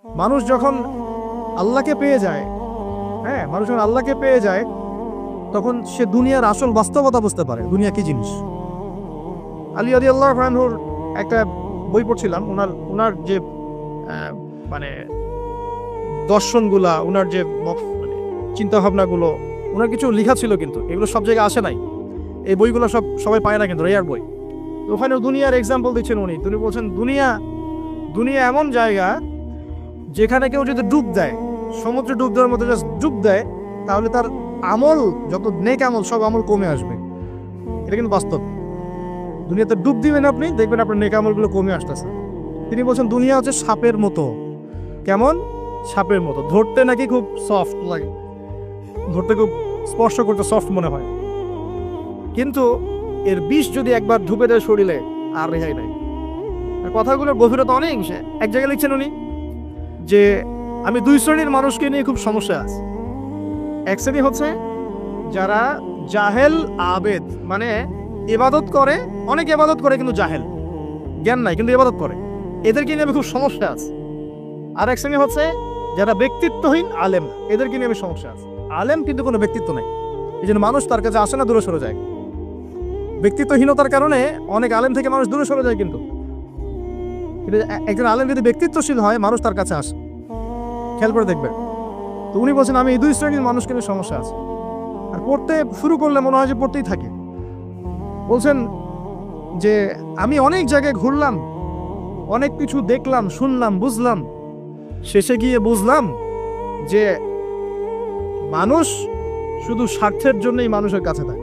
মানুষ যখন আল্লাহকে পেয়ে যায়, হ্যাঁ, মানুষ যখন আল্লাহকে পেয়ে যায় তখন সে দুনিয়ার আসল বাস্তবতা বুঝতে পারে, দুনিয়া কি জিনিস। আলী রাদিয়াল্লাহু আনহুর একটা বই পড়ছিলাম, ওনার যে মানে দর্শনগুলা, ওনার যে মানে চিন্তা ভাবনাগুলো, ওনার কিছু লেখা ছিল, কিন্তু এগুলো সব জায়গায় আসে নাই। এই বইগুলো সবাই পায় না, কিন্তু রেয়ার বই। তো ওখানে দুনিয়ার এক্সাম্পল দিচ্ছেন উনি বলছেন দুনিয়া এমন জায়গা যেখানে কেউ যদি ডুব দেয়, সমুদ্রে ডুব দেওয়ার মতো জাস্ট ডুব দেয়, তাহলে তার আমল, যত নেক আমল, সব আমল কমে আসবে। এটা কিন্তু বাস্তব। দুনিয়াতে ডুব দিবেন আপনি, দেখবেন আপনার নেক আমলগুলো কমে আসতেছে। তিনি বলছেন দুনিয়া হচ্ছে সাপের মতো। কেমন? সাপের মতো। ধরতে নাকি খুব সফট লাগে, ধরতে খুব স্পর্শ করতে সফট মনে হয়, কিন্তু এর বিষ যদি একবার ঢুকে দেয় শরীরে, আর রেহাই নাই। আর কথাগুলোর গভীরতা অনেক। এক জায়গায় লিখছেন উনি যে আমি দুই শ্রেণীর মানুষকে নিয়ে খুব সমস্যা আছে। এক শ্রেণী হচ্ছে যারা জাহেল আবেদ, মানে ইবাদত করে, অনেক ইবাদত করে কিন্তু জাহেল, জ্ঞান নাই কিন্তু ইবাদত করে, এদেরকে নিয়ে আমি খুব সমস্যা আছে। আর এক শ্রেণী হচ্ছে যারা ব্যক্তিত্বহীন আলেম, এদেরকে নিয়ে আমি সমস্যা আছে। আলেম কিন্তু কোনো ব্যক্তিত্ব নেই, এই জন্য মানুষ তার কাছে আসে না, দূরে সরে যায়। ব্যক্তিত্বহীনতার কারণে অনেক আলেম থেকে মানুষ দূরে সরে যায়, কিন্তু একজন আলেম যদি ব্যক্তিত্বশীল হয়, মানুষ তার কাছে আসে। খেয়াল করে দেখবেন। তো উনি বলছেন আমি এই দুই শ্রেণীর মানুষকে নিয়ে সমস্যা আছে, আর পড়তে শুরু করলে মনে হয় যে পড়তেই থাকে। বলছেন যে আমি অনেক জায়গায় ঘুরলাম, অনেক কিছু দেখলাম, শুনলাম, বুঝলাম, শেষে গিয়ে বুঝলাম যে মানুষ শুধু স্বার্থের জন্যই মানুষের কাছে থাকে।